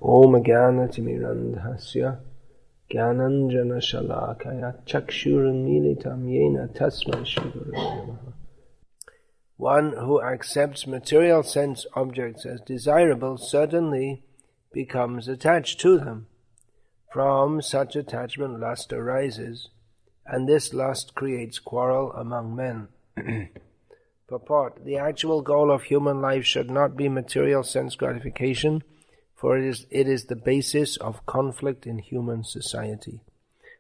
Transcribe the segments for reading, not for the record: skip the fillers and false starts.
Om Jnana-timirandhasya Jnananjana Shalakaya Chakshurunmilitam Yena Tasmai Shri Gurave Namaha. One who accepts material sense objects as desirable certainly becomes attached to them. From such attachment lust arises, and this lust creates quarrel among men. Purport: the actual goal of human life should not be material sense gratification, for it is the basis of conflict in human society.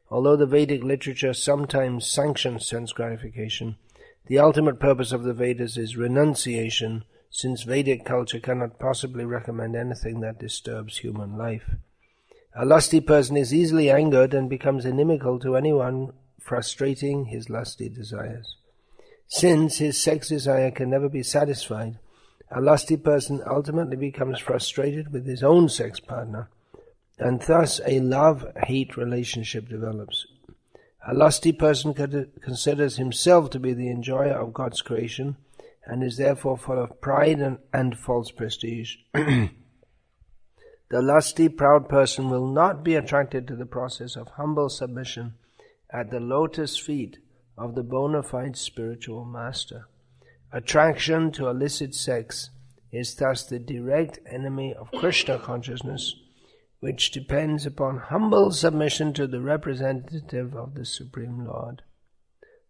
Although the Vedic literature sometimes sanctions sense gratification, the ultimate purpose of the Vedas is renunciation, since Vedic culture cannot possibly recommend anything that disturbs human life. A lusty person is easily angered and becomes inimical to anyone frustrating his lusty desires. Since his sex desire can never be satisfied, a lusty person ultimately becomes frustrated with his own sex partner, and thus a love-hate relationship develops. A lusty person considers himself to be the enjoyer of God's creation, and is therefore full of pride and false prestige. The lusty, proud person will not be attracted to the process of humble submission at the lotus feet of the bona fide spiritual master. Attraction to illicit sex is thus the direct enemy of Krishna consciousness, which depends upon humble submission to the representative of the Supreme Lord.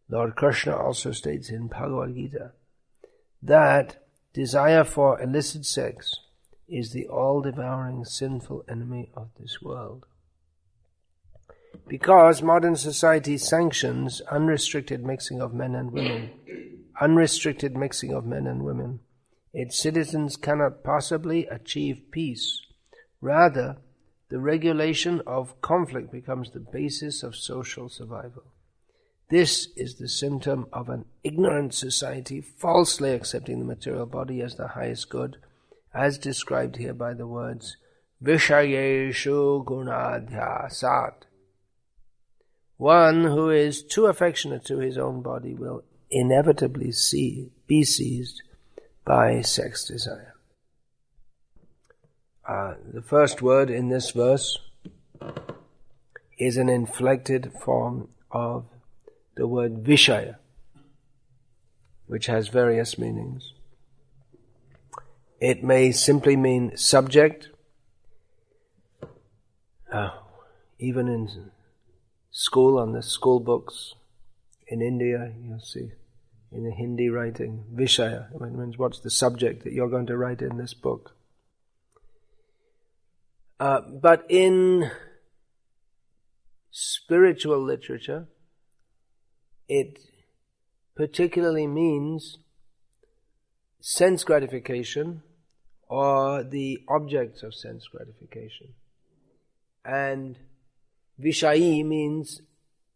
Lord Krishna also states in Bhagavad Gita that desire for illicit sex is the all-devouring sinful enemy of this world. Because modern society sanctions unrestricted mixing of men and women, its citizens cannot possibly achieve peace. Rather, the regulation of conflict becomes the basis of social survival. This is the symptom of an ignorant society falsely accepting the material body as the highest good, as described here by the words Vishayeshu Gunadhyasat. One who is too affectionate to his own body will inevitably be seized by sex desire. The first word in this verse is an inflected form of the word Vishaya, which has various meanings. It may simply mean subject. Even in school, on the school books in India, you'll see in the Hindi writing, Vishaya. It means what's the subject that you're going to write in this book. But in spiritual literature, it particularly means sense gratification or the objects of sense gratification. And Vishayi means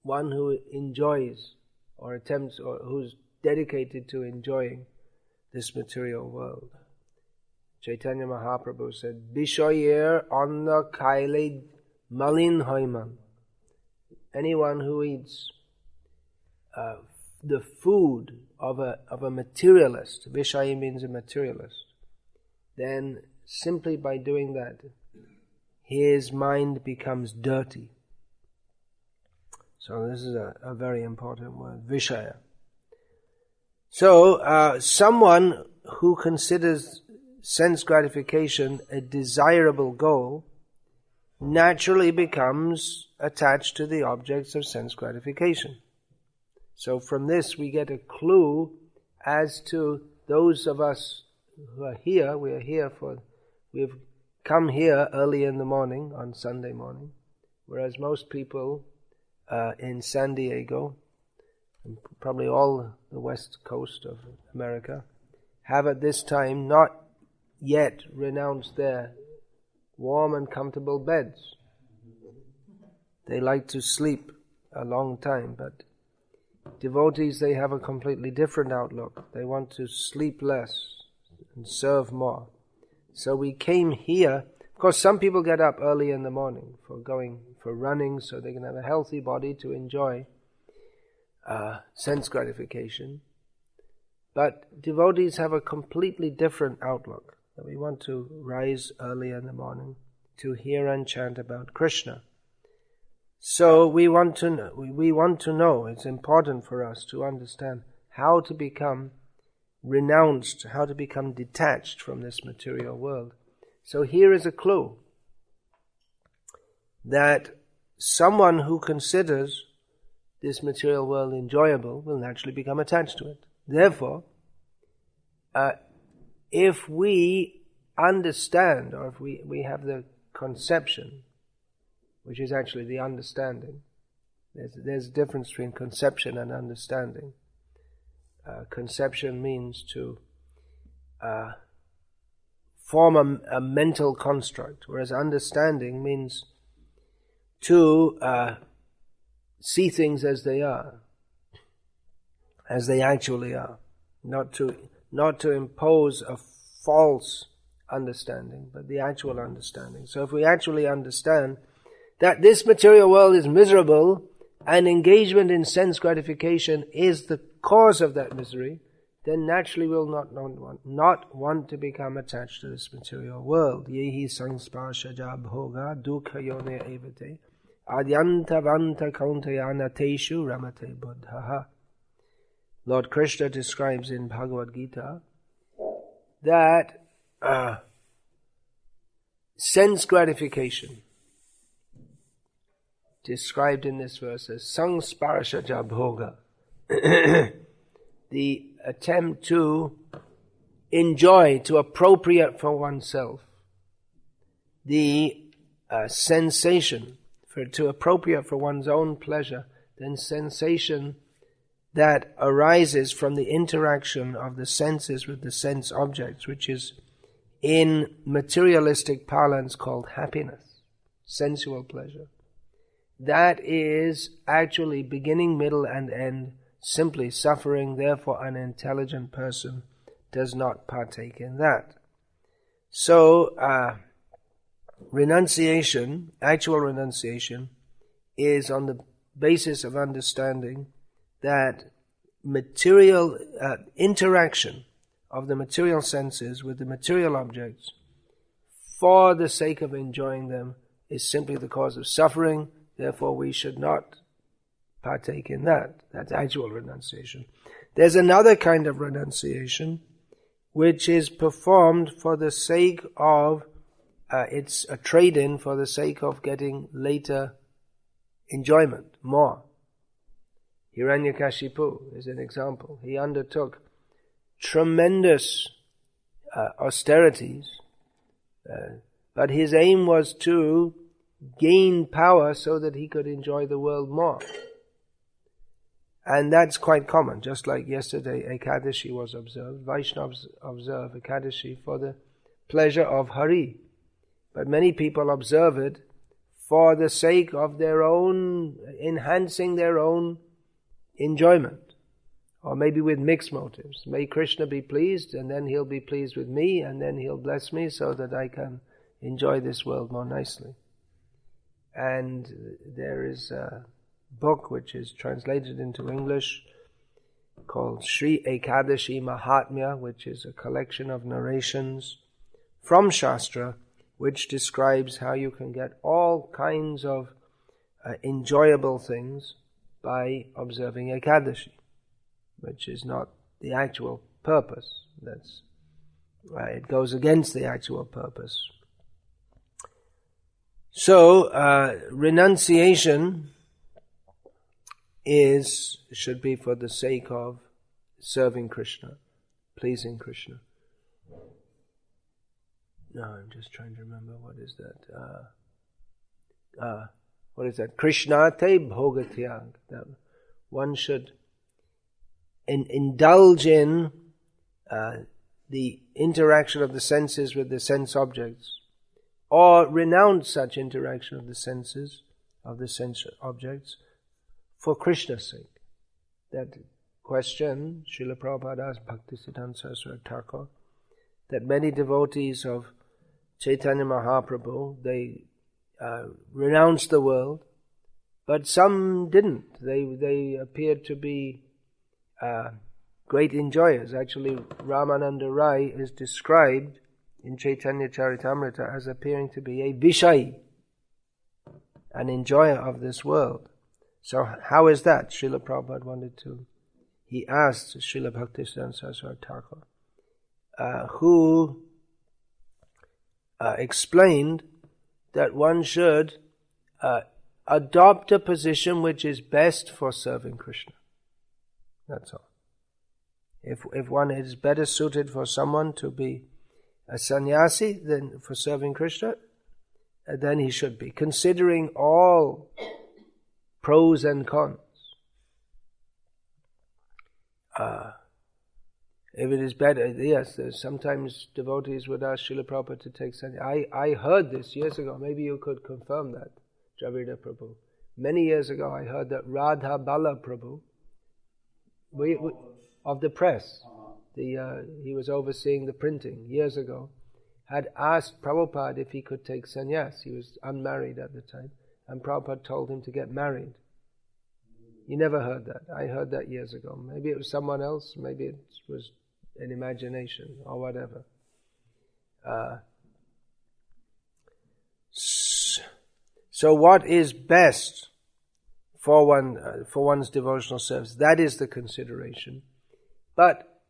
one who enjoys or attempts or who's dedicated to enjoying this material world. Chaitanya Mahaprabhu said, Vishayer anna kaile malin hoiman. Anyone who eats the food of a materialist, Vishayi means a materialist, then simply by doing that, his mind becomes dirty. So this is a very important word, Vishaya. So someone who considers sense gratification a desirable goal naturally becomes attached to the objects of sense gratification. So from this we get a clue as to those of us who are here. We've come here early in the morning on Sunday morning, whereas most people in San Diego, and probably all the west coast of America, have at this time not yet renounced their warm and comfortable beds. They like to sleep a long time, but devotees, they have a completely different outlook. They want to sleep less and serve more. So we came here. Of course, some people get up early in the morning for running, so they can have a healthy body to enjoy sense gratification. But devotees have a completely different outlook. That we want to rise early in the morning to hear and chant about Krishna. So we want to know, it's important for us to understand how to become renounced, how to become detached from this material world. So here is a clue that someone who considers this material world enjoyable will naturally become attached to it. Therefore, if we understand, or if we have the conception, which is actually the understanding, there's a difference between conception and understanding. Conception means to form a mental construct, whereas understanding means to see things as they are, as they actually are, not to impose a false understanding, but the actual understanding. So if we actually understand that this material world is miserable and engagement in sense gratification is the cause of that misery, then naturally we'll not want to become attached to this material world. Yehi sangsparshaja bhoga dukha yone evate adyantavanta kauntayanateshu ramate buddhaha. Lord Krishna describes in Bhagavad Gita that sense gratification, described in this verse as sangsparshaja bhoga, the attempt to enjoy, to appropriate for oneself, the sensation, to appropriate for one's own pleasure, then sensation that arises from the interaction of the senses with the sense objects, which is in materialistic parlance called happiness, sensual pleasure. That is actually beginning, middle, and end simply suffering. Therefore, an intelligent person does not partake in that. So, renunciation, actual renunciation, is on the basis of understanding that material interaction of the material senses with the material objects for the sake of enjoying them is simply the cause of suffering. Therefore, we should not partake in that. That's actual renunciation. There's another kind of renunciation which is performed for the sake of, it's a trade-in for the sake of getting later enjoyment, more. Hiranyakashipu is an example. He undertook tremendous austerities, but his aim was to gain power so that he could enjoy the world more. And that's quite common. Just like yesterday Ekadashi was observed, Vaishnavas observe Ekadashi for the pleasure of Hari. But many people observe it for the sake of their own, enhancing their own enjoyment. Or maybe with mixed motives. May Krishna be pleased, and then he'll be pleased with me, and then he'll bless me so that I can enjoy this world more nicely. And there is a book which is translated into English called Sri Ekadashi Mahatmya, which is a collection of narrations from Shastra, which describes how you can get all kinds of enjoyable things by observing Ekadashi, which is not the actual purpose. It goes against the actual purpose. So, renunciation should be for the sake of serving Krishna, pleasing Krishna. No, I'm just trying to remember, what is that? What is that? Krishnate bhogatyag. That one should indulge in the interaction of the senses with the sense objects, or renounce such interaction of the senses, of the sense objects, for Krishna's sake. That question, Srila Prabhupada asked Bhaktisiddhanta Saraswati Thakur, that many devotees of Chaitanya Mahaprabhu, they renounced the world, but some didn't. They appeared to be great enjoyers. Actually, Ramananda Rai is described in Chaitanya Charitamrita as appearing to be a Vishai, an enjoyer of this world. So how is that? Srila Prabhupada wanted to. He asked Srila Bhaktisiddhanta Saraswati Thakur, who explained that one should adopt a position which is best for serving Krishna. That's all. If one is better suited for someone to be a sannyasi than for serving Krishna, then he should be, considering all pros and cons. If it is better, yes, sometimes devotees would ask Srila Prabhupada to take sannyasi. I heard this years ago. Maybe you could confirm that, Dravida Prabhu. Many years ago I heard that Radha Bala Prabhu, of the press, he was overseeing the printing years ago, had asked Prabhupada if he could take sannyas. He was unmarried at the time, and Prabhupada told him to get married. You never heard that. I heard that years ago. Maybe it was someone else, maybe it was an imagination or whatever. So what is best for one's devotional service? That is the consideration. But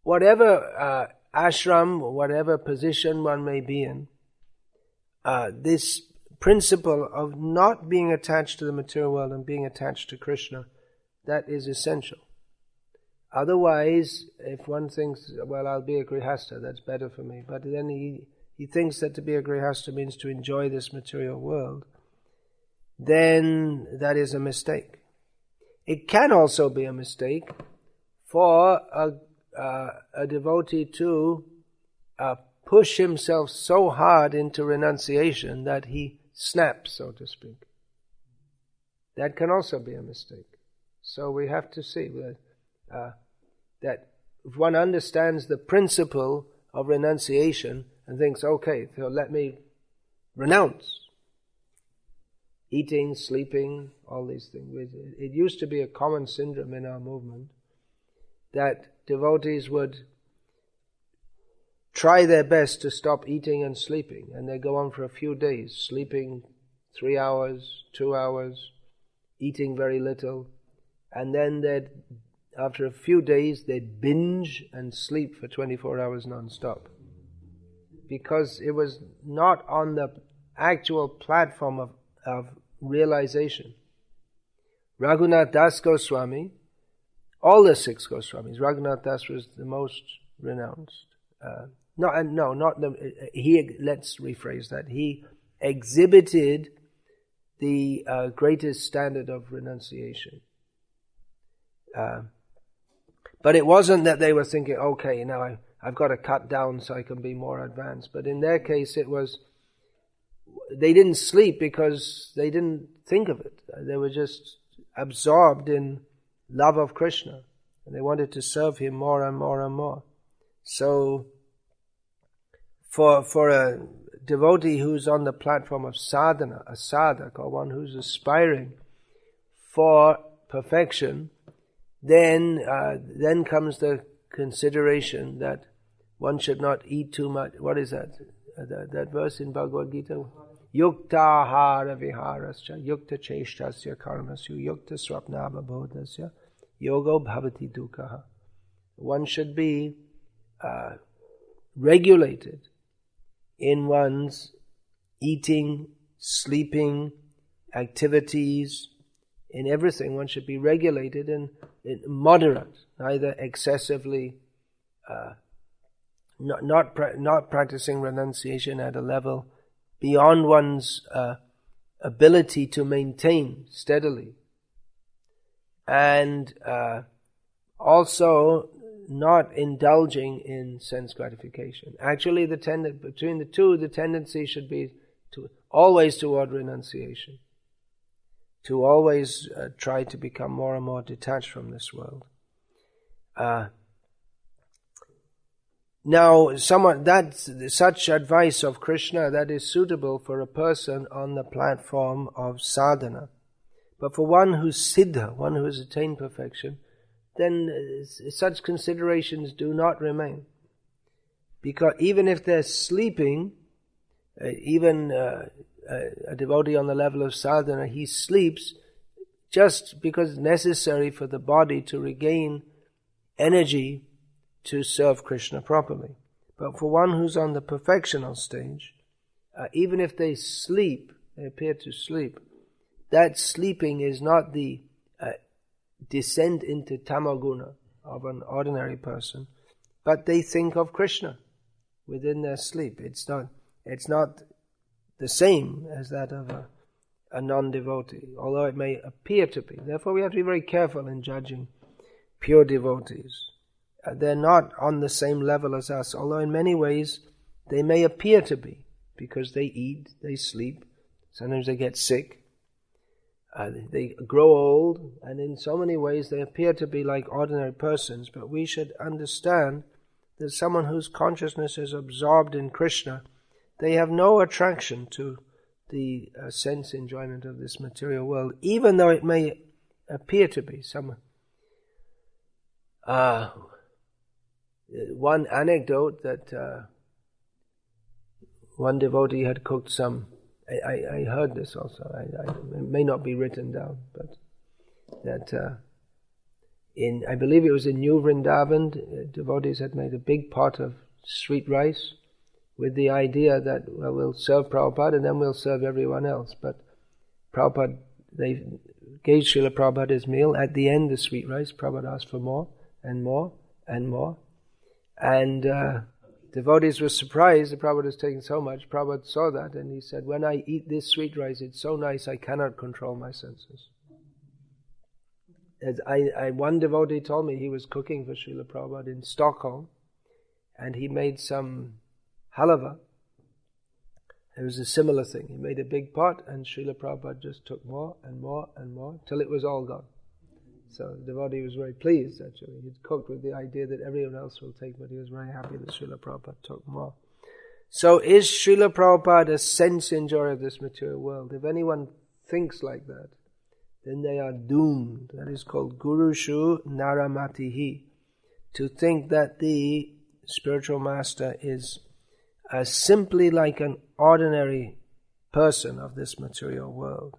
whatever ashram, whatever position one may be in, this principle of not being attached to the material world and being attached to Krishna, that is essential. Otherwise, if one thinks, well, I'll be a grihastha, that's better for me, but then he thinks that to be a grihastha means to enjoy this material world, then that is a mistake. It can also be a mistake for a devotee to push himself so hard into renunciation that he snaps, so to speak. That can also be a mistake. So we have to see that if one understands the principle of renunciation and thinks, okay, so let me renounce eating, sleeping, all these things. It used to be a common syndrome in our movement that devotees would try their best to stop eating and sleeping, and they go on for a few days, sleeping 3 hours, 2 hours, eating very little, and then after a few days they'd binge and sleep for 24 hours non-stop, because it was not on the actual platform of realization. Raghunath Das Goswami, all the 6 Goswamis, Raghunath Das was the most renounced. Let's rephrase that. He exhibited the greatest standard of renunciation. But it wasn't that they were thinking, okay, now I've got to cut down so I can be more advanced. But in their case, it was, they didn't sleep because they didn't think of it. They were just absorbed in love of Krishna, and they wanted to serve him more and more and more. So, for a devotee who's on the platform of sadhana, a sadhak, or one who's aspiring for perfection, then comes the consideration that one should not eat too much. What is that? That verse in Bhagavad Gita? Yukta hara viharasya, yukta cheshtasya karmasya, yukta swapnava bodhasya, yogo bhavati dukkha. One should be regulated in one's eating, sleeping, activities, in everything. One should be regulated and moderate, neither excessively, not practicing renunciation at a level beyond one's ability to maintain steadily, and also not indulging in sense gratification. Actually, between the two, the tendency should be to always toward renunciation, to always try to become more and more detached from this world. Now, such advice of Krishna, that is suitable for a person on the platform of sadhana. But for one who's siddha, one who has attained perfection, then such considerations do not remain. Because even if they're sleeping, even a devotee on the level of sadhana, he sleeps just because it's necessary for the body to regain energy to serve Krishna properly. But for one who's on the perfectional stage, even if they sleep, they appear to sleep, that sleeping is not the descent into tamoguna of an ordinary person, but they think of Krishna within their sleep. It's not the same as that of a non-devotee, although it may appear to be. Therefore we have to be very careful in judging pure devotees. They're not on the same level as us, although in many ways they may appear to be, because they eat, they sleep, sometimes they get sick, they grow old, and in so many ways they appear to be like ordinary persons. But we should understand that someone whose consciousness is absorbed in Krishna, they have no attraction to the sense enjoyment of this material world, even though it may appear to be. One anecdote that one devotee had cooked some, I heard this also, it may not be written down, but that I believe it was in New Vrindavan, devotees had made a big pot of sweet rice with the idea that, well, we'll serve Prabhupada and then we'll serve everyone else. But Prabhupada, they gave Srila Prabhupada his meal. At the end, the sweet rice, Prabhupada asked for more and more and more. And devotees were surprised that Prabhupada was taking so much. Prabhupada saw that and he said, when I eat this sweet rice, it's so nice I cannot control my senses. As one devotee told me he was cooking for Srila Prabhupada in Stockholm, and he made some halava. It was a similar thing. He made a big pot and Srila Prabhupada just took more and more and more till it was all gone. So the devotee was very pleased actually. He'd cooked with the idea that everyone else will take, but he was very happy that Srila Prabhupada took more. So is Srila Prabhupada a sense enjoyer of this material world? If anyone thinks like that, then they are doomed. That is called Gurushu Naramatihi. To think that the spiritual master is simply like an ordinary person of this material world.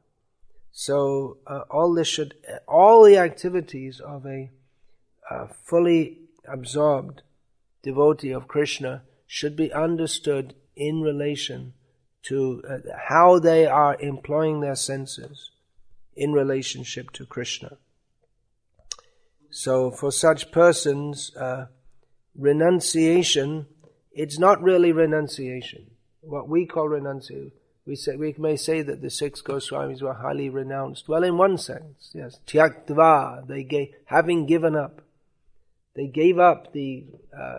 So all the activities of a fully absorbed devotee of Krishna should be understood in relation to how they are employing their senses in relationship to Krishna. So for such persons, renunciation, it's not really renunciation. What we call renunciation, we may say that the 6 Goswamis were highly renounced. Well, in one sense, yes. Tyaktva, having given up. They gave up the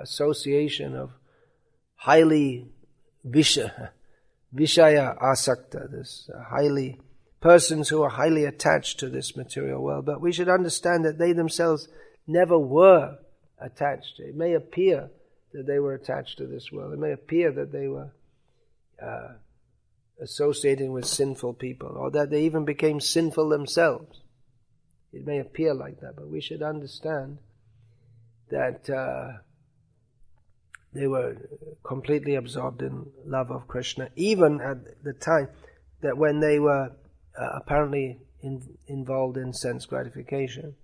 association of highly Vishaya asakta, this persons who are highly attached to this material world. But we should understand that they themselves never were attached. It may appear that they were attached to this world. It may appear that they were associating with sinful people, or that they even became sinful themselves. It may appear like that, but we should understand that they were completely absorbed in love of Krishna, even at the time that when they were apparently involved in sense gratification.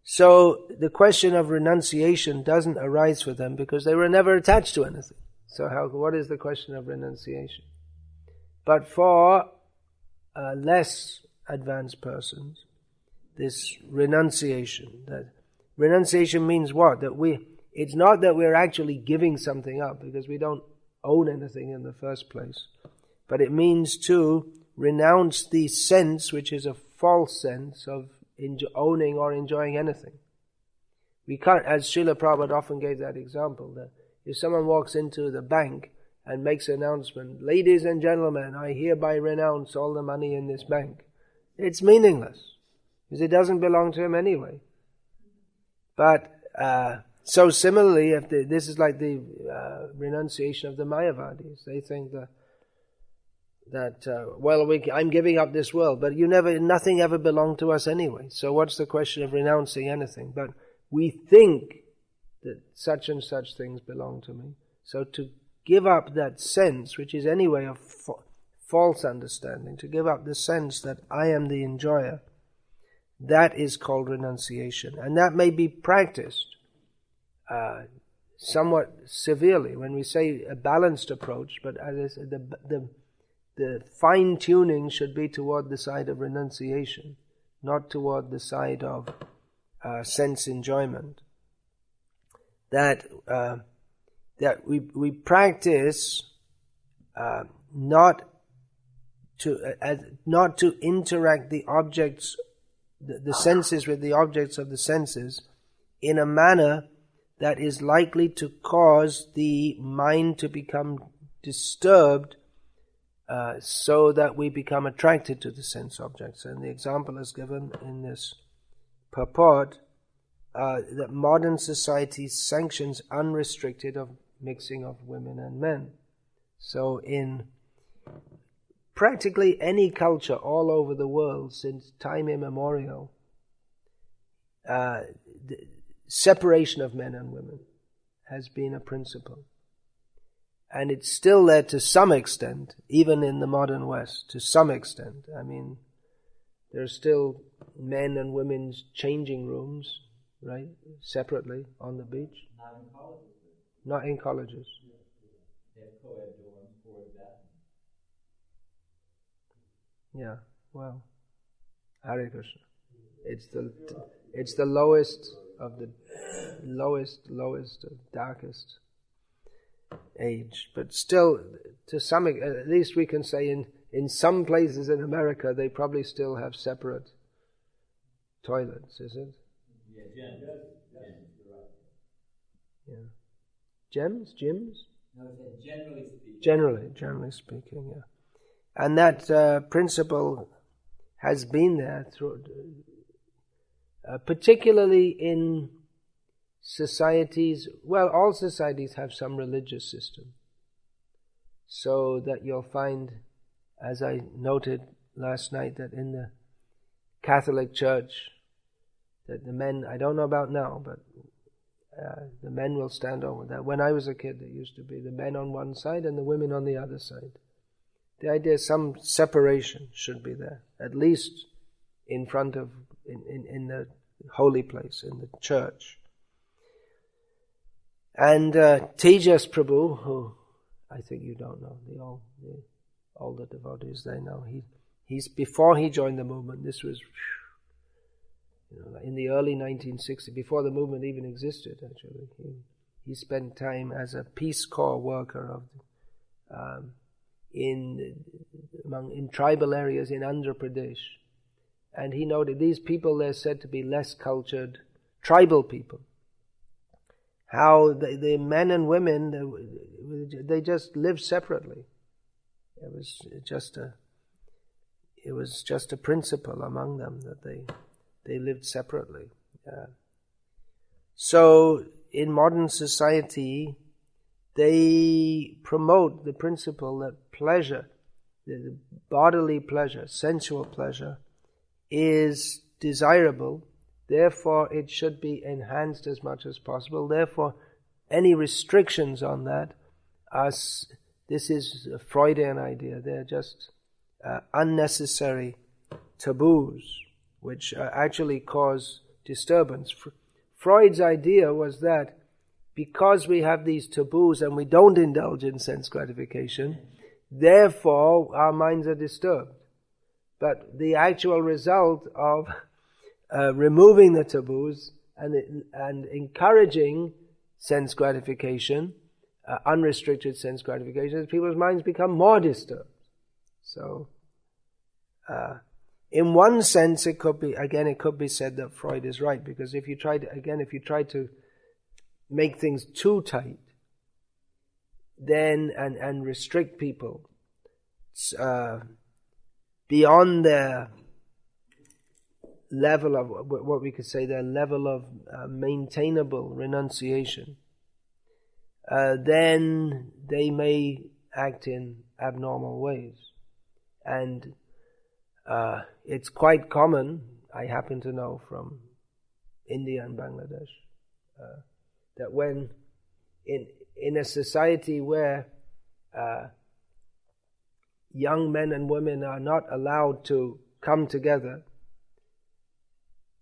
So the question of renunciation doesn't arise for them because they were never attached to anything. So what is the question of renunciation? But for less advanced persons, this renunciation means what? It's not that we're actually giving something up, because we don't own anything in the first place. But it means to renounce the sense, which is a false sense of owning or enjoying anything. We can't, as Srila Prabhupada often gave that example, that if someone walks into the bank and makes an announcement, ladies and gentlemen, I hereby renounce all the money in this bank, it's meaningless, because it doesn't belong to him anyway. But so similarly, this is like the renunciation of the Mayavadis. They think that I'm giving up this world, but nothing ever belonged to us anyway. So what's the question of renouncing anything? But we think that such and such things belong to me. So to give up that sense, which is anyway a false understanding, to give up the sense that I am the enjoyer, that is called renunciation. And that may be practiced somewhat severely when we say a balanced approach, but as I said, the fine-tuning should be toward the side of renunciation, not toward the side of sense enjoyment. That we practice not to interact the objects, the senses with the objects of the senses in a manner that is likely to cause the mind to become disturbed, so that we become attracted to the sense objects. And the example is given in this purport that modern society sanctions unrestricted of mixing of women and men. So in practically any culture all over the world since time immemorial, the separation of men and women has been a principle. And it's still there to some extent, even in the modern West, to some extent. I mean, there's still men and women's changing rooms, right, separately on the beach. Not in colleges. Not in colleges. They have co-ed dorms for that. Yeah, well, Hare Krishna. It's the lowest of the lowest of darkest age, but still, to some, at least we can say in some places in America they probably still have separate toilets. Is it? Yeah, Yeah. Gyms? No, generally speaking. Generally speaking, yeah. And that principle has been there through, particularly in societies. Well, all societies have some religious system. So that you'll find, as I noted last night, that in the Catholic Church, that the men, I don't know about now, but the men will stand over that. When I was a kid, there used to be the men on one side and the women on the other side. The idea is some separation should be there, at least in front of, in the holy place, in the church. And Tejas Prabhu, who I think you don't know, the older devotees, they know, he's before he joined the movement, this was in the early 1960s, before the movement even existed, actually. He spent time as a Peace Corps worker in tribal areas in Andhra Pradesh. And he noted these people, they're said to be less cultured, tribal people. How the men and women, they just lived separately. It was just a principle among them that they lived separately. So in modern society, they promote the principle that pleasure, the bodily pleasure, sensual pleasure, is desirable. Therefore, it should be enhanced as much as possible. Therefore, any restrictions on that this is a Freudian idea. They're just unnecessary taboos, which actually cause disturbance. Freud's idea was that because we have these taboos and we don't indulge in sense gratification, therefore our minds are disturbed. But the actual result of removing the taboos and encouraging sense gratification, unrestricted sense gratification, is people's minds become more disturbed. So, in one sense, it could be said that Freud is right, because if you try to make things too tight, then and restrict people beyond their level of what we could say, their level of maintainable renunciation, then they may act in abnormal ways. And it's quite common, I happen to know from India and Bangladesh, that when in a society where young men and women are not allowed to come together,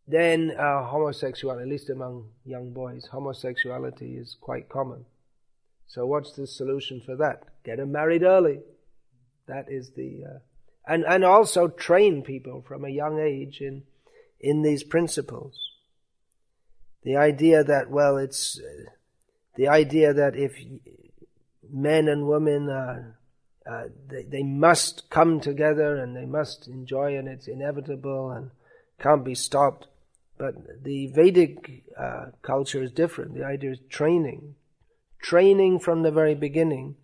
then homosexuality, at least among young boys, homosexuality is quite common. So what's the solution for that? Get them married early. That is the... And also train people from a young age in these principles. The idea that, well, it's... the idea that if men and women they must come together and they must enjoy, and it's inevitable and can't be stopped. But the Vedic culture is different. The idea is training from the very beginning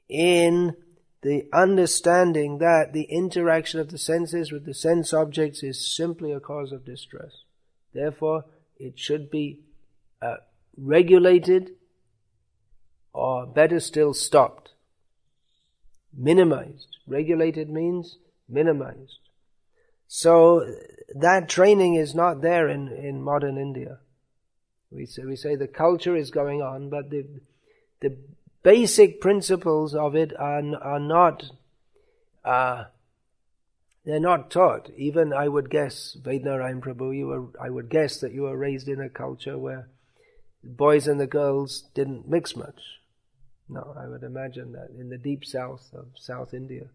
in the understanding that the interaction of the senses with the sense objects is simply a cause of distress. Therefore, it should be regulated, or better still, stopped. Minimized. Regulated means minimized. So that training is not there in modern India. We say the culture is going on, but the basic principles of it are not they're not taught. Even I would guess, Vednarayan Prabhu, I would guess that you were raised in a culture where the boys and the girls didn't mix much. No, I would imagine that in the deep south of South India.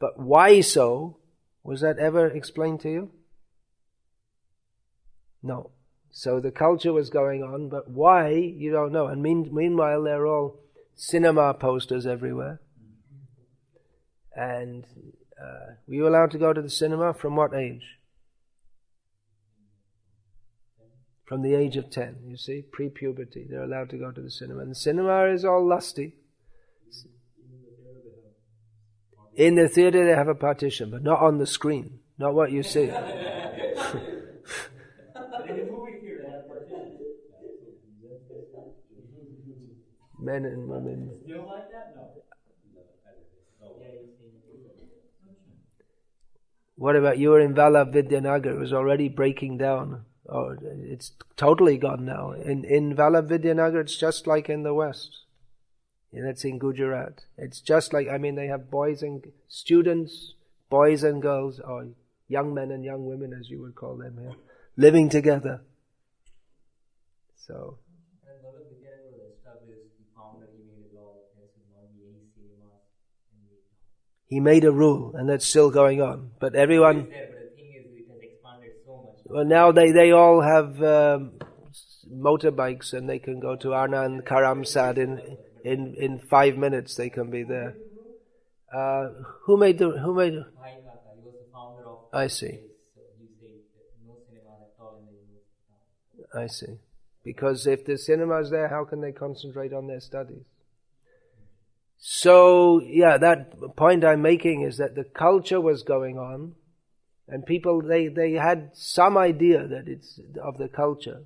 But why so? Was that ever explained to you? No. So the culture was going on, but why, you don't know. And meanwhile, they're all cinema posters everywhere. And were you allowed to go to the cinema from what age? From the age of 10, you see, pre-puberty, they're allowed to go to the cinema. And the cinema is all lusty. In the theater they have a partition, but not on the screen, not what you see. Men and women. Still like that? No. What about, you were in Vallabh-Vidyanagar, it was already breaking down. Oh, it's totally gone now. In Vallabh-Vidyanagar, it's just like in the West. And that's in Gujarat. It's just like, they have boys and students, boys and girls, or young men and young women, as you would call them here, living together. So. And Vallabh-Vidyanagar was established, he found that he made a law that there should not be any cinemas in the... He made a rule, and that's still going on. But everyone... Well, now they all have motorbikes, and they can go to Anand Karamsad in 5 minutes. They can be there. Who made? He was the founder of... I see. He said no cinema at all in the university. I see. Because if the cinema is there, how can they concentrate on their studies? So, yeah, that point I'm making is that the culture was going on. And people, they had some idea that it's of the culture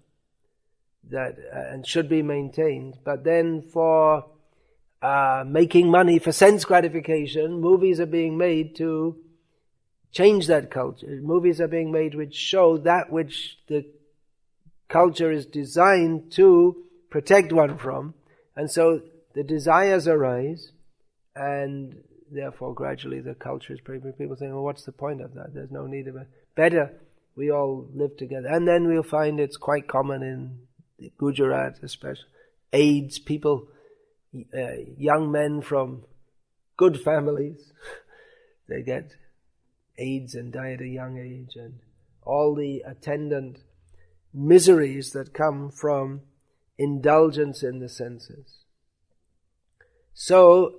that and should be maintained. But then for making money for sense gratification, movies are being made to change that culture. Movies are being made which show that which the culture is designed to protect one from. And so the desires arise, and therefore, gradually the culture is pretty. People saying, well, what's the point of that? There's no need of it. Better we all live together. And then we'll find it's quite common in Gujarat, especially. AIDS, people, young men from good families, they get AIDS and die at a young age, and all the attendant miseries that come from indulgence in the senses. So,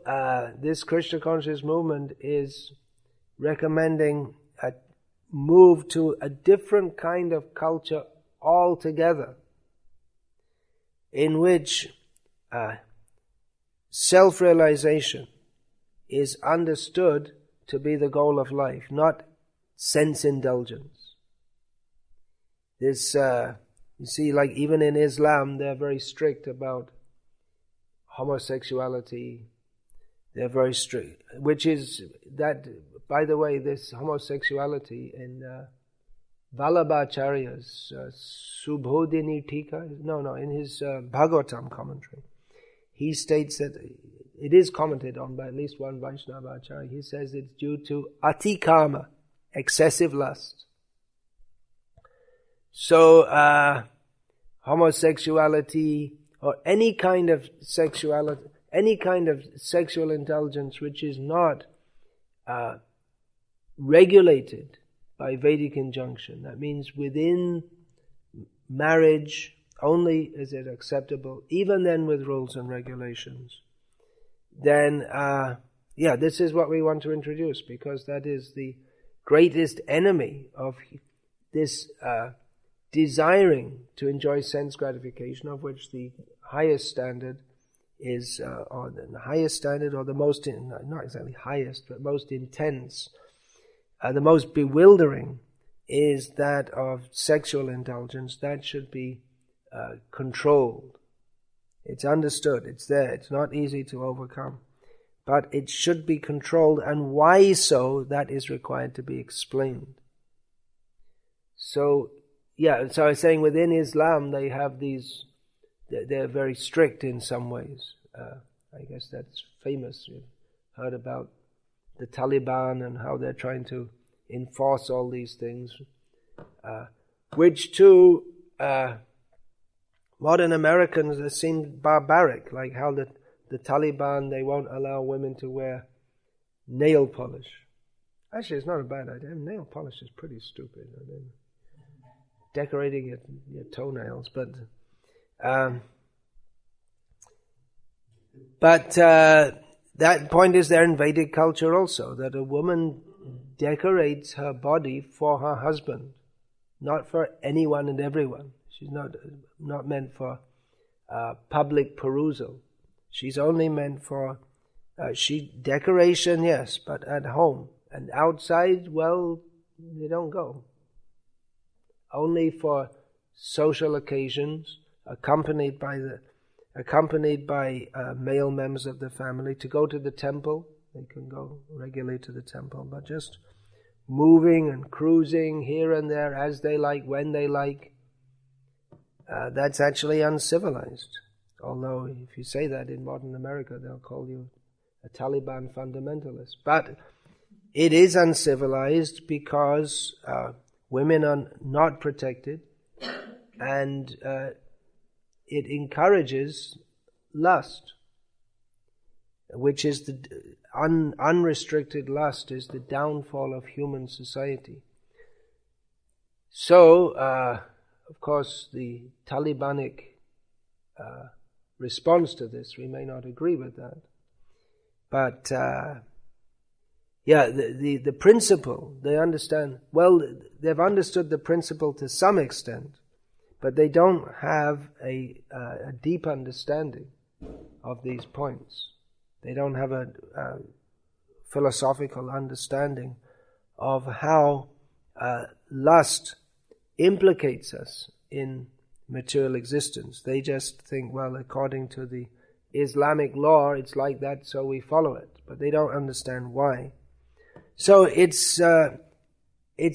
this Krishna conscious movement is recommending a move to a different kind of culture altogether, in which self-realization is understood to be the goal of life, not sense indulgence. This, you see, like even in Islam, they're very strict about homosexuality. They're very strict, which is that, by the way, this homosexuality in Vallabhacharya's Subhodhini Tika, in his Bhagavatam commentary, he states that it is commented on by at least one Vaishnava Acharya. He says it's due to ati kama, excessive lust. So homosexuality or any kind of sexuality, any kind of sexual indulgence which is not regulated by Vedic injunction, that means within marriage only is it acceptable, even then with rules and regulations, then this is what we want to introduce, because that is the greatest enemy of this desiring to enjoy sense gratification, of which the highest standard is, or the highest standard, or the most, not exactly highest, but most intense, the most bewildering, is that of sexual indulgence. That should be controlled. It's understood, it's there, it's not easy to overcome. But it should be controlled, and why so, that is required to be explained. So I was saying within Islam they have these, they're very strict in some ways. I guess that's famous. You've heard about the Taliban and how they're trying to enforce all these things, which to modern Americans seem barbaric, like how the Taliban, they won't allow women to wear nail polish. Actually, it's not a bad idea. Nail polish is pretty stupid. I mean, decorating your toenails, but that point is there in Vedic culture also, that a woman decorates her body for her husband, not for anyone and everyone. She's not meant for public perusal. She's only meant for decoration, yes, but at home. And outside, well, they don't go. Only for social occasions, accompanied by male members of the family. To go to the temple, they can go regularly to the temple, but just moving and cruising here and there as they like, when they like, that's actually uncivilized. Although if you say that in modern America, they'll call you a Taliban fundamentalist. But it is uncivilized because women are not protected, and it encourages lust, which is the unrestricted lust is the downfall of human society. So, of course, the Talibanic response to this, we may not agree with that, but the principle, they understand, well, they've understood the principle to some extent, but they don't have a deep understanding of these points. They don't have a philosophical understanding of how lust implicates us in material existence. They just think, well, according to the Islamic law, it's like that, so we follow it. But they don't understand why. So it's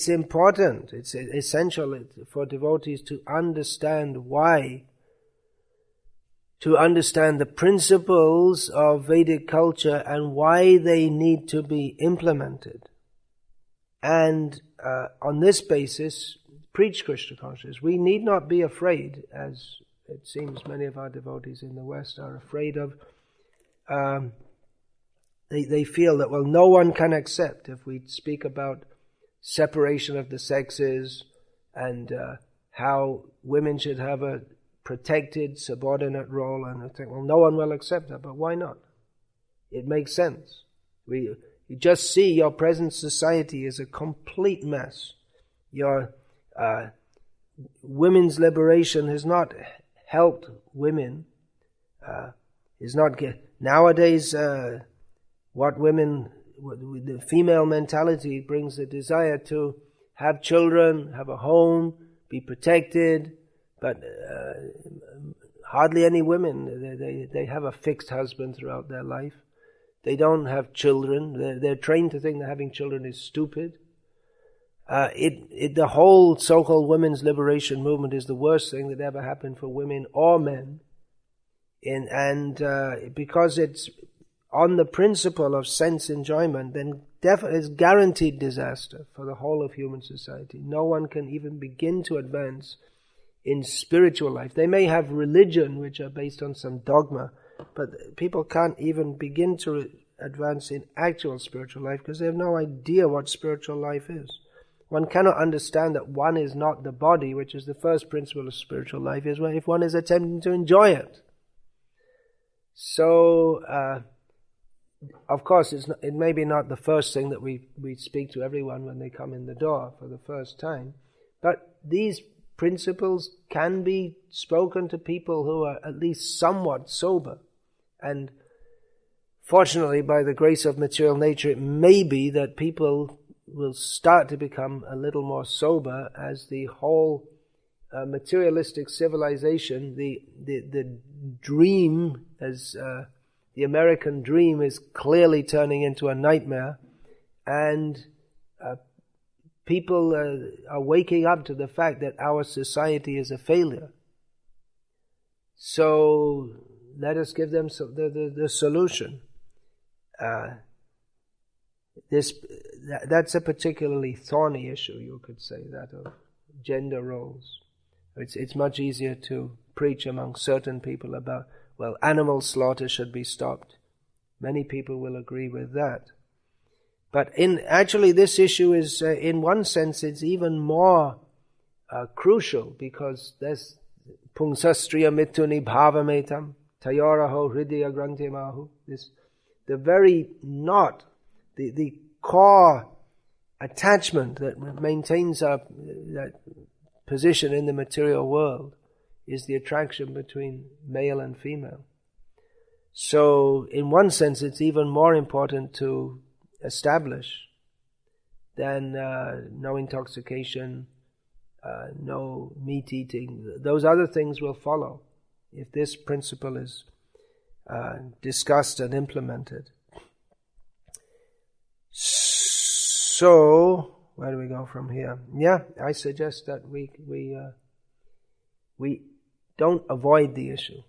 important, it's essential for devotees to understand why, to understand the principles of Vedic culture and why they need to be implemented. And on this basis, preach Krishna consciousness. We need not be afraid, as it seems many of our devotees in the West are afraid of. They feel that, well, no one can accept if we speak about separation of the sexes and how women should have a protected subordinate role, and I think, well, no one will accept that, but why not? It makes sense. You just see your present society is a complete mess. Your women's liberation has not helped women. Nowadays, the female mentality brings the desire to have children, have a home, be protected, but hardly any women, they have a fixed husband throughout their life. They don't have children. They're trained to think that having children is stupid. The whole so-called women's liberation movement is the worst thing that ever happened for women or men. Because it's on the principle of sense enjoyment, then it's guaranteed disaster for the whole of human society. No one can even begin to advance in spiritual life. They may have religion which are based on some dogma, but people can't even begin to advance in actual spiritual life because they have no idea what spiritual life is. One cannot understand that one is not the body, which is the first principle of spiritual life, is if one is attempting to enjoy it. So, of course, it may be not the first thing that we speak to everyone when they come in the door for the first time, but these principles can be spoken to people who are at least somewhat sober. And fortunately, by the grace of material nature, it may be that people will start to become a little more sober as the whole materialistic civilization, the dream, as the American dream, is clearly turning into a nightmare, and people are waking up to the fact that our society is a failure. So let us give them the solution. That's a particularly thorny issue, you could say, that of gender roles. It's much easier to preach among certain people about, well, animal slaughter should be stopped. Many people will agree with that. But actually this issue is, in one sense, it's even more crucial, because there's pungsastriya mituni bhavametam tayoraho hridaya grantimahu. The very knot, the core attachment that maintains that position in the material world is the attraction between male and female. So in one sense it's even more important to establish than no intoxication, no meat eating. Those other things will follow if this principle is discussed and implemented. So, where do we go from here? Yeah, I suggest that we don't avoid the issue.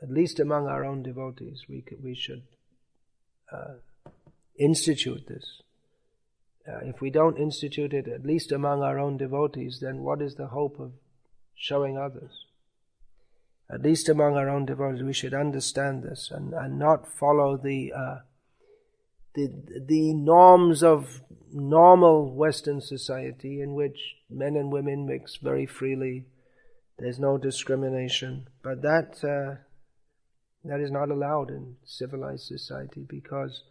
At least among our own devotees, we should institute this. If we don't institute it, at least among our own devotees, then what is the hope of showing others? At least among our own devotees, we should understand this and not follow the norms of normal Western society, in which men and women mix very freely. There's no discrimination. But that is not allowed in civilized society, because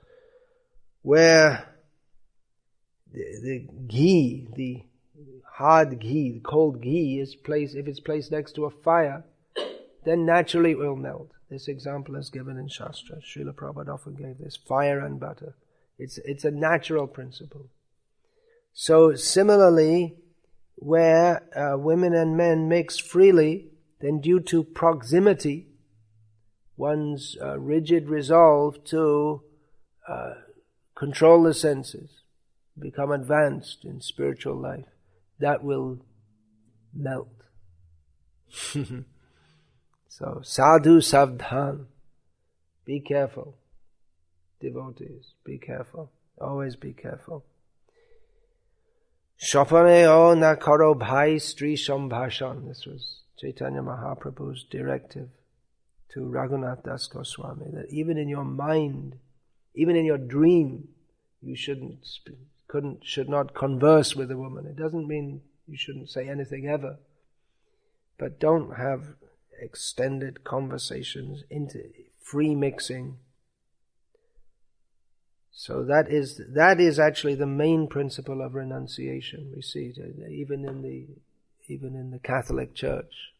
where the ghee, the hard ghee, the cold ghee is placed, if it's placed next to a fire, then naturally it will melt. This example is given in Shastra. Srila Prabhupada often gave this, fire and butter. It's a natural principle. So similarly, where women and men mix freely, then due to proximity, one's rigid resolve to control the senses, become advanced in spiritual life, that will melt. So, sadhu savdhan, be careful. Devotees, be careful. Always be careful. Shapane o na karo bhai stri shambhashan. This was Chaitanya Mahaprabhu's directive to Raghunath Das Goswami, that even in your mind, even in your dream, you should not converse with a woman. It doesn't mean you shouldn't say anything ever, but don't have extended conversations, into free mixing. So that is actually the main principle of renunciation. We see it even in the Catholic Church.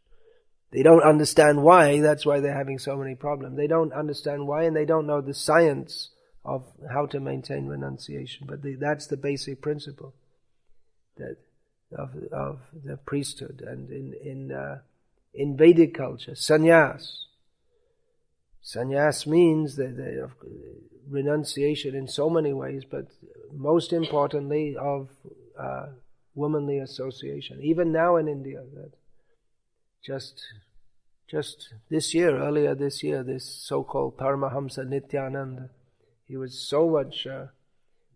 They don't understand why. That's why they're having so many problems. They don't understand why, and they don't know the science of how to maintain renunciation. But that's the basic principle that of the priesthood. And in Vedic culture, sannyas. Sannyas means the renunciation in so many ways, but most importantly of womanly association. Even now in India, that just Just earlier this year, this so-called Paramahamsa Nityananda, he was so much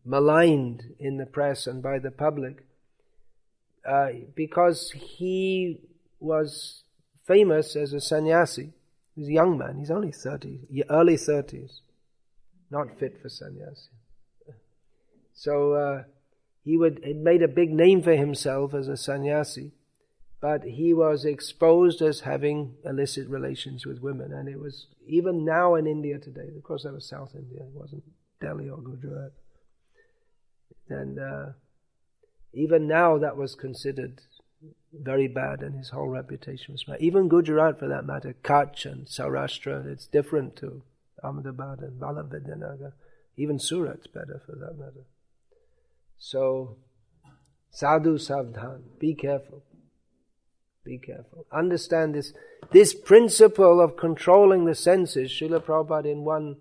maligned in the press and by the public because he was famous as a sannyasi. He's a young man, he's only 30, early 30s, not fit for sannyasi. So he made a big name for himself as a sannyasi, but he was exposed as having illicit relations with women. And it was, even now in India today, of course that was South India, it wasn't Delhi or Gujarat. And even now that was considered very bad, and his whole reputation was bad. Even Gujarat, for that matter, Kutch and Saurashtra, it's different to Ahmedabad and Vallabhadanagar. Even Surat's better for that matter. So, sadhu savdhan, be careful. Be careful. Understand this principle of controlling the senses. Srila Prabhupada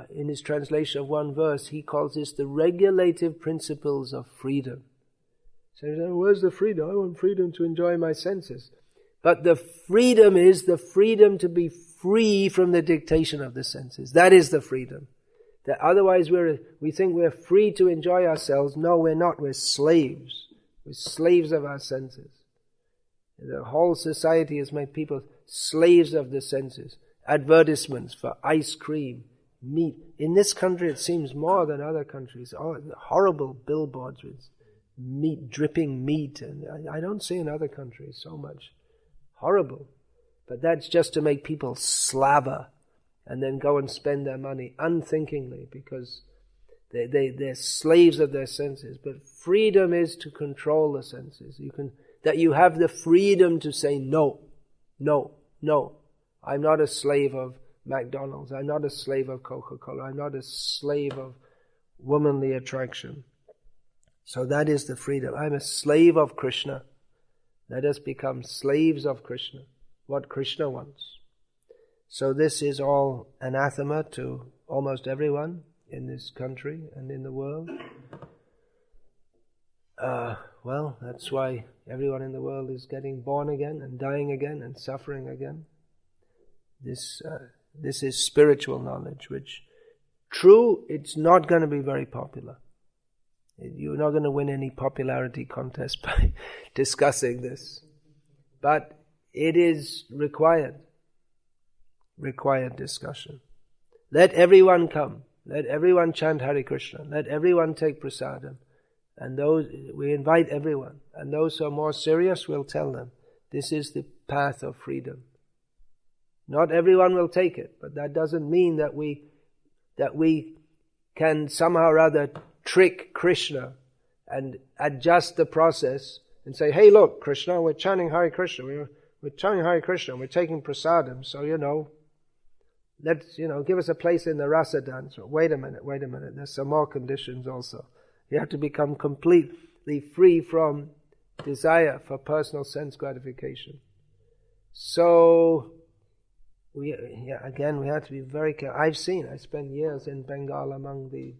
in his translation of one verse, he calls this the regulative principles of freedom. So where's the freedom? I want freedom to enjoy my senses. But the freedom is the freedom to be free from the dictation of the senses. That is the freedom. That otherwise we think we're free to enjoy ourselves. No, we're not. We're slaves. We're slaves of our senses. The whole society has made people slaves of the senses. Advertisements for ice cream, meat. In this country it seems more than other countries. Oh, horrible billboards with meat, dripping meat. And I don't see in other countries so much. Horrible. But that's just to make people slaver and then go and spend their money unthinkingly because they're slaves of their senses. But freedom is to control the senses. That you have the freedom to say no, no, no. I'm not a slave of McDonald's. I'm not a slave of Coca-Cola. I'm not a slave of womanly attraction. So that is the freedom. I'm a slave of Krishna. Let us become slaves of Krishna. What Krishna wants. So this is all anathema to almost everyone in this country and in the world. Well, that's why everyone in the world is getting born again and dying again and suffering again. This is spiritual knowledge, which, true, it's not going to be very popular. You're not going to win any popularity contest by discussing this. But it is required discussion. Let everyone come. Let everyone chant Hare Krishna. Let everyone take prasadam. And we invite everyone. And those who are more serious, we'll tell them, this is the path of freedom. Not everyone will take it, but that doesn't mean that we can somehow or other trick Krishna and adjust the process and say, hey look, Krishna, we're chanting Hare Krishna. We're chanting Hare Krishna. We're taking prasadam. So, let's, give us a place in the rasa dance. Wait a minute. There's some more conditions also. You have to become completely free from desire for personal sense gratification. So, we have to be very careful. I spent years in Bengal among the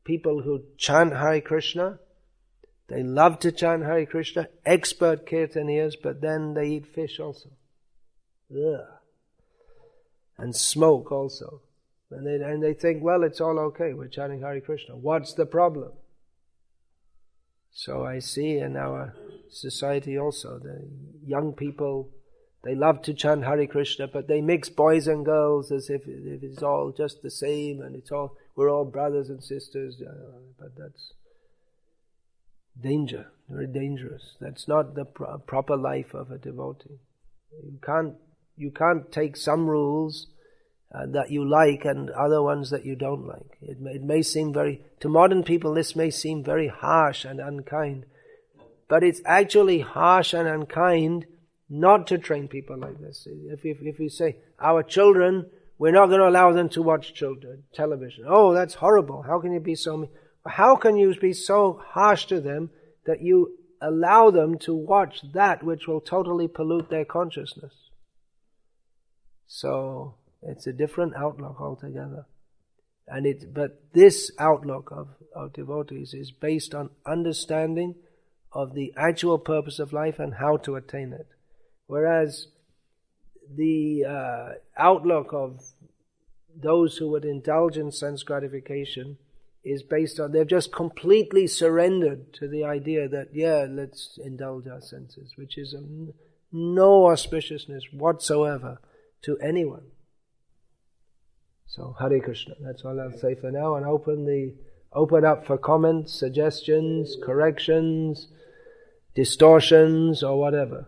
people who chant Hare Krishna. They love to chant Hare Krishna, expert kirtaniers, but then they eat fish also. Ugh. And smoke also. And they think, well, it's all okay, we're chanting Hare Krishna. What's the problem? So I see in our society also, the young people, they love to chant Hare Krishna, but they mix boys and girls as if it's all just the same and we're all brothers and sisters. But that's danger, very dangerous. That's not the proper life of a devotee. You can't take some rules that you like and other ones that you don't like. It may seem to modern people this may seem very harsh and unkind, but it's actually harsh and unkind not to train people like this. If you say, our children, we're not going to allow them to watch television. Oh, that's horrible. How can you be so harsh to them that you allow them to watch that which will totally pollute their consciousness? So it's a different outlook altogether. But this outlook of devotees is based on understanding of the actual purpose of life and how to attain it. Whereas outlook of those who would indulge in sense gratification is based on, they've just completely surrendered to the idea that, let's indulge our senses, which is of no auspiciousness whatsoever to anyone. So, Hare Krishna. That's all I'll say for now, and open up for comments, suggestions, corrections, distortions, or whatever.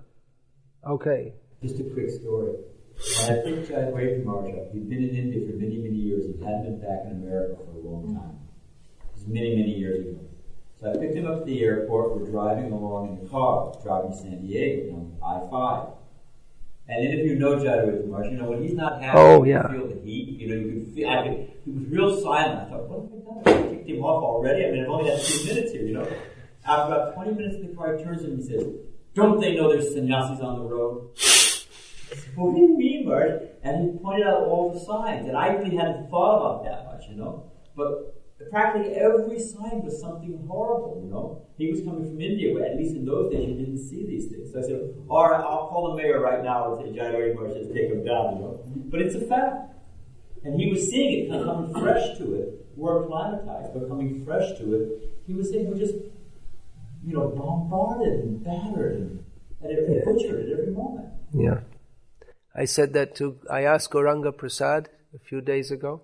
Okay. Just a quick story. When I picked Jai away from Maharaj, he'd been in India for many, many years. He hadn't been back in America for a long time. It was many, many years ago. So I picked him up at the airport. We're driving along in the car, driving to San Diego, I-5. And then if you know Jai away from Maharaj, when he's not happy, you can feel the heat. You can feel. He was real silent. I thought, what have I done? I kicked him off already. I've only had 2 minutes here. After about 20 minutes in the car, he turns to me and says, "Don't they know there's sannyasis on the road?" I said, "What do you mean, Bert?" And he pointed out all the signs, and I really hadn't thought about that much, But practically every sign was something horrible, He was coming from India, where at least in those days you didn't see these things. So I said, "All right, I'll call the mayor right now and say, January March, just take him down, But it's a fact. And he was seeing it, coming fresh to it. We're acclimatized, but coming fresh to it, he was saying we're just, bombarded and battered and butchered at every moment. Yeah. I said that I asked Gauranga Prasad a few days ago,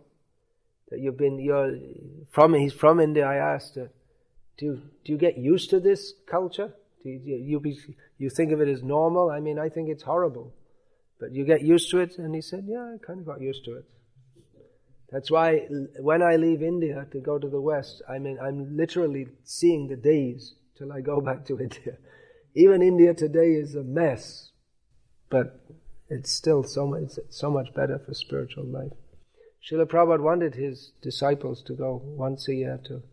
that he's from India. I asked, do you get used to this culture? Do you think of it as normal? I mean, I think it's horrible, but you get used to it? And he said, yeah, I kind of got used to it. That's why when I leave India to go to the West, I'm literally seeing the days till I go back to India. Even India today is a mess, but it's still so much better for spiritual life. Srila Prabhupada wanted his disciples to go once a year to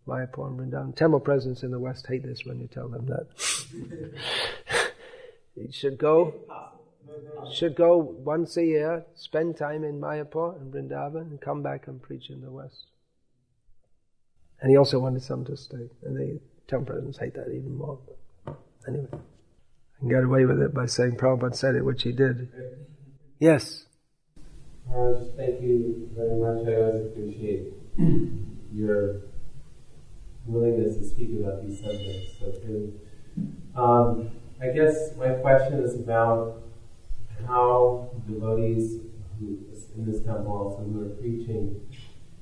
Mayapur and Vrindavan. Temple presidents in the West hate this when you tell them that. You should go once a year, spend time in Mayapur and Vrindavan, and come back and preach in the West. And he also wanted some to stay. And the temple presidents hate that even more. But anyway, I can get away with it by saying Prabhupada said it, which he did. Yes? Maharaj, thank you very much. I always appreciate your willingness to speak about these subjects. So true. I guess my question is about how devotees who in this temple also who are preaching,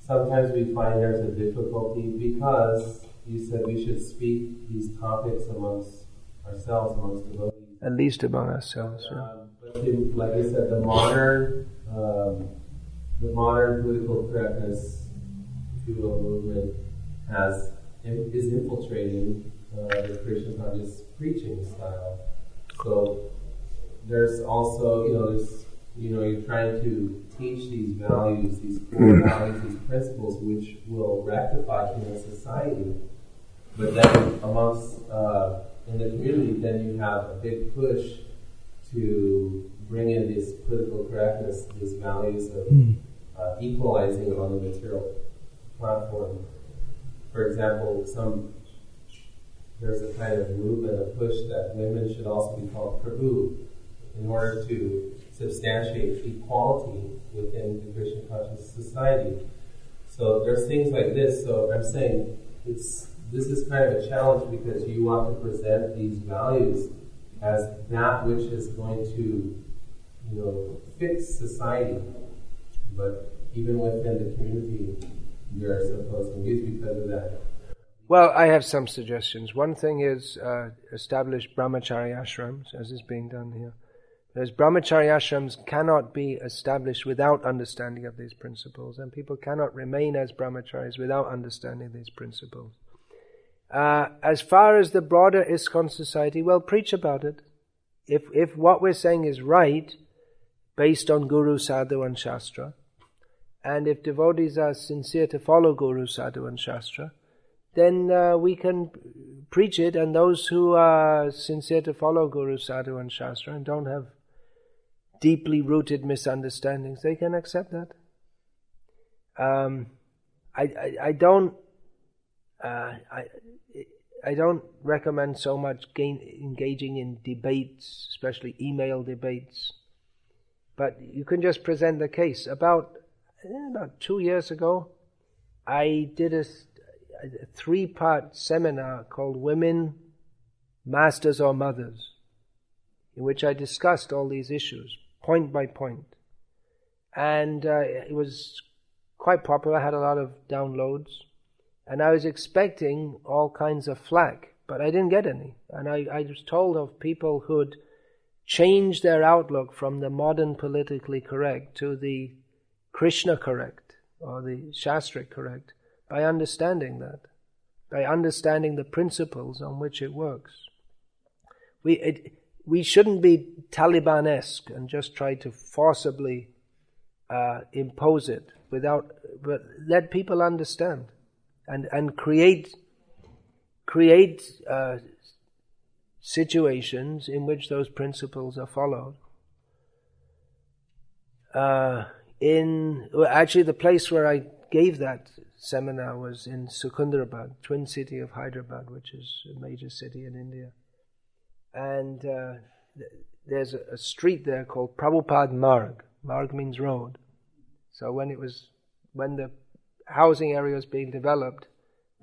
sometimes we find there's a difficulty because you said we should speak these topics amongst ourselves, amongst devotees. At least among ourselves. But like I said, the modern political correctness, if you will, movement is infiltrating the Krishna conscious preaching style. So there's also, you're trying to teach these values, these core values, these principles, which will rectify human society. But then amongst, in the community, then you have a big push to bring in this political correctness, these values of equalizing on the material platform. For example, there's a kind of movement, a push that women should also be called Prabhu in order to substantiate equality within the Krishna conscious society. So there's things like this. So I'm saying this is kind of a challenge because you want to present these values as that which is going to, fix society. But even within the community, there are some opposing views because of that. Well, I have some suggestions. One thing is establish brahmachari ashrams, as is being done here. Because brahmachari ashrams cannot be established without understanding of these principles, and people cannot remain as brahmacharis without understanding these principles. As far as the broader ISKCON society, well, preach about it. If what we're saying is right, based on Guru, Sadhu and Shastra, and if devotees are sincere to follow Guru, Sadhu and Shastra, then we can preach it, and those who are sincere to follow Guru, Sadhu and Shastra and don't have deeply rooted misunderstandings, they can accept that. I don't recommend so much engaging in debates, especially email debates. But you can just present the case. About 2 years ago, I did a 3-part seminar called Women, Masters or Mothers, in which I discussed all these issues, point by point. And it was quite popular, I had a lot of downloads, and I was expecting all kinds of flack, but I didn't get any. And I was told of people who'd changed their outlook from the modern politically correct to the Krishna correct, or the Shastric correct, by understanding that, by understanding the principles on which it works. We shouldn't be Taliban-esque and just try to forcibly impose it but let people understand and create situations in which those principles are followed. Actually, the place where I gave that seminar was in Secunderabad, twin city of Hyderabad, which is a major city in India. And there's a street there called Prabhupada Marg. Marg means road. So when the housing area was being developed,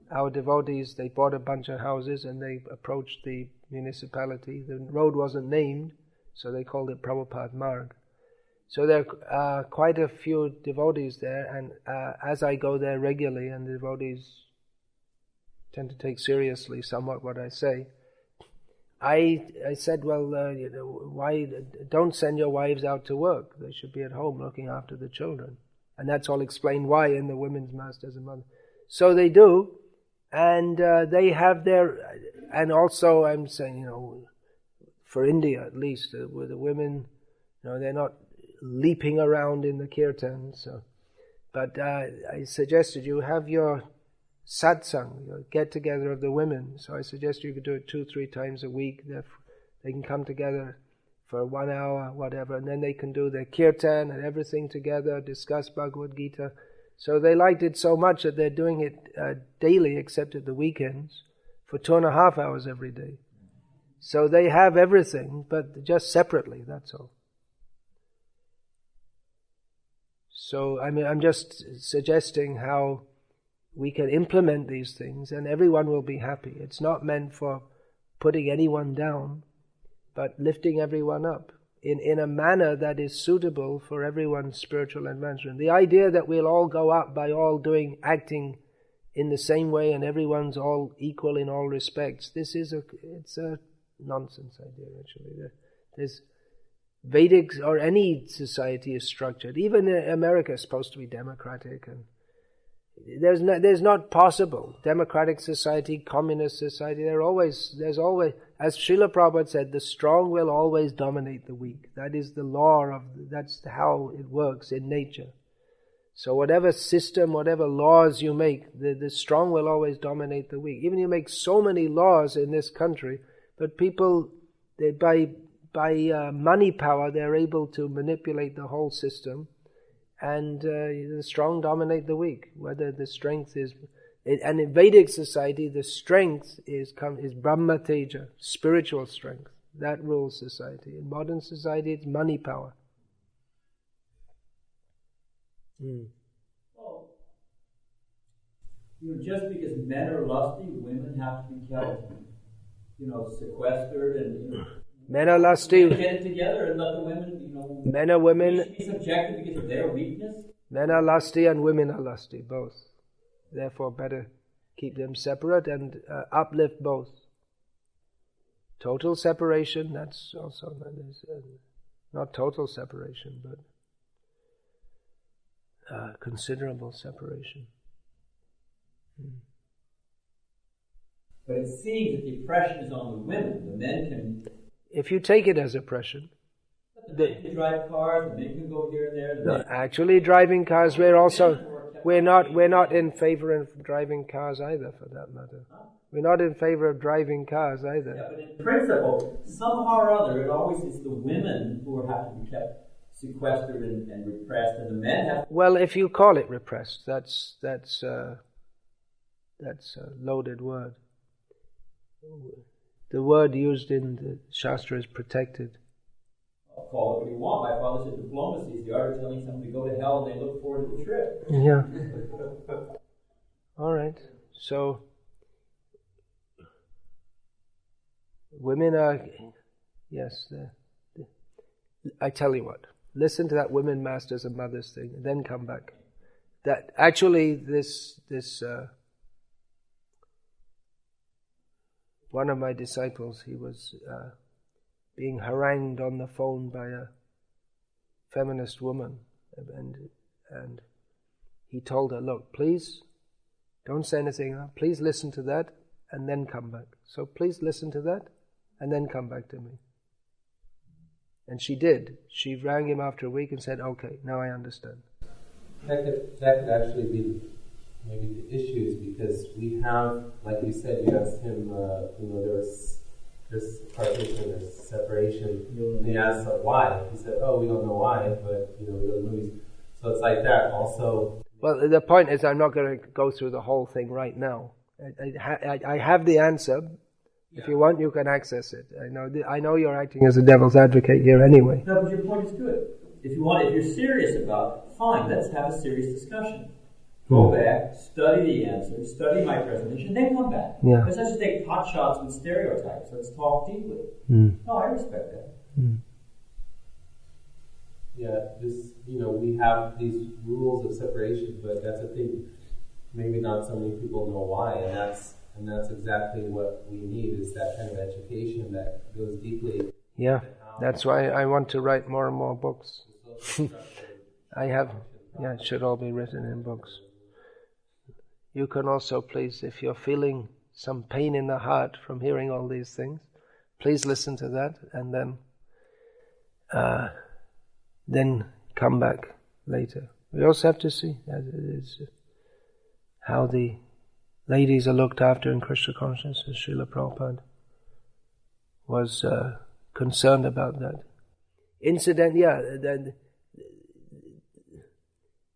our devotees, they bought a bunch of houses and they approached the municipality. The road wasn't named, so they called it Prabhupada Marg. So there are quite a few devotees there, and as I go there regularly, and the devotees tend to take seriously somewhat what I say, I said, well, why don't send your wives out to work? They should be at home looking after the children. And that's all explained why in the Women's Masters and Mothers. So they do, and they have and also I'm saying, for India at least, where the women, they're not leaping around in the kirtan. So, but I suggested you have your satsang, your get-together of the women. So I suggest you could do it 2-3 times a week. They can come together for 1 hour, whatever, and then they can do their kirtan and everything together, discuss Bhagavad Gita. So they liked it so much that they're doing it daily, except at the weekends, for 2.5 hours every day. So they have everything, but just separately, that's all. So, I'm just suggesting how we can implement these things and everyone will be happy. It's not meant for putting anyone down, but lifting everyone up in a manner that is suitable for everyone's spiritual advancement. The idea that we'll all go up by all acting in the same way and everyone's all equal in all respects, it's a nonsense idea actually. There's Vedic or any society is structured. Even America is supposed to be democratic, and there's not possible democratic society, communist society. There's always, as Srila Prabhupada said, the strong will always dominate the weak. That is the law that's how it works in nature. So whatever system, whatever laws you make, the strong will always dominate the weak. Even you make so many laws in this country, but people, by money power, they're able to manipulate the whole system, and the strong dominate the weak. Whether the strength is, and in Vedic society, the strength is Brahma Teja, spiritual strength. That rules society. In modern society, it's money power. Well, just because men are lusty, women have to be kept, sequestered and. Men are lusty. Get it together and let the women, Men are women. Be subjected because of their weakness. Men are lusty and women are lusty, both. Therefore, better keep them separate and uplift both. Total separation, that's also not total separation, but considerable separation. But it seems that the oppression is on the women. The men can. If you take it as oppression. The men can drive cars, the men can go here and there. Actually, driving cars, we're not in favor of driving cars either, for that matter. We're not in favor of driving cars either. Yeah, but in principle, somehow or other, it always is the women who have to be kept sequestered and repressed, and the men have. Well, if you call it repressed, that's a loaded word. The word used in the Shastra is protected. call it what you want. My father said diplomacy is the art of telling someone to go to hell and they look forward to the trip. Yeah. All right. So, women are, yes, I tell you what, listen to that women masters and mothers thing, and then come back. That actually, this one of my disciples, he was being harangued on the phone by a feminist woman, and he told her, look, please don't say anything, please listen to that and then come back. So please listen to that and then come back to me. And she did. She rang him after a week and said, okay, now I understand. That could actually be maybe the issues, because we have, like you said, you asked him, there's partition, there's separation. And he asked why. He said, oh, we don't know why, but we go to movies. So it's like that. Also, well, the point is, I'm not going to go through the whole thing right now. I have the answer. Yeah. If you want, you can access it. I know you're acting as a devil's advocate here anyway. No, but your point is good. If you're serious about it, fine, let's have a serious discussion. Go back, study the answer, study my presentation, then come back. Yeah. Let's not just take pot shots with stereotypes. Let's talk deeply. No, I respect that. Yeah, just, we have these rules of separation, but that's the thing. Maybe not so many people know why, and that's exactly what we need, is that kind of education that goes deeply. Yeah, that's why I want to write more and more books. It should all be written in books. You can also, please, if you're feeling some pain in the heart from hearing all these things, please listen to that and then come back later. We also have to see how the ladies are looked after in Krishna consciousness. Srila Prabhupada was concerned about that.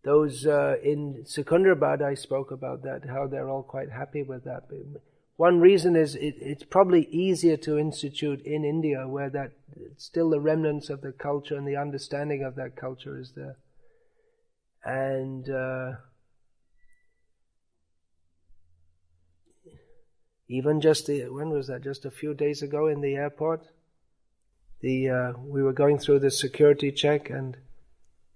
Those in Secunderabad, I spoke about that, how they're all quite happy with that. One reason is it's probably easier to institute in India, where that still the remnants of the culture and the understanding of that culture is there. And even just when was that? Just a few days ago in the airport, we were going through the security check, and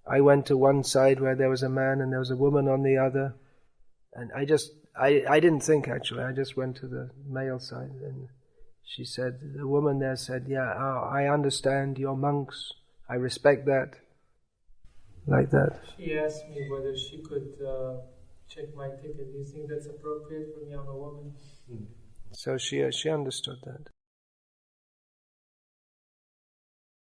I went to one side where there was a man and there was a woman on the other, and I didn't think actually, I just went to the male side, and the woman there said, I understand, you're monks, I respect that, like that. She asked me whether she could check my ticket. Do you think that's appropriate for me? I'm a woman. So she understood that.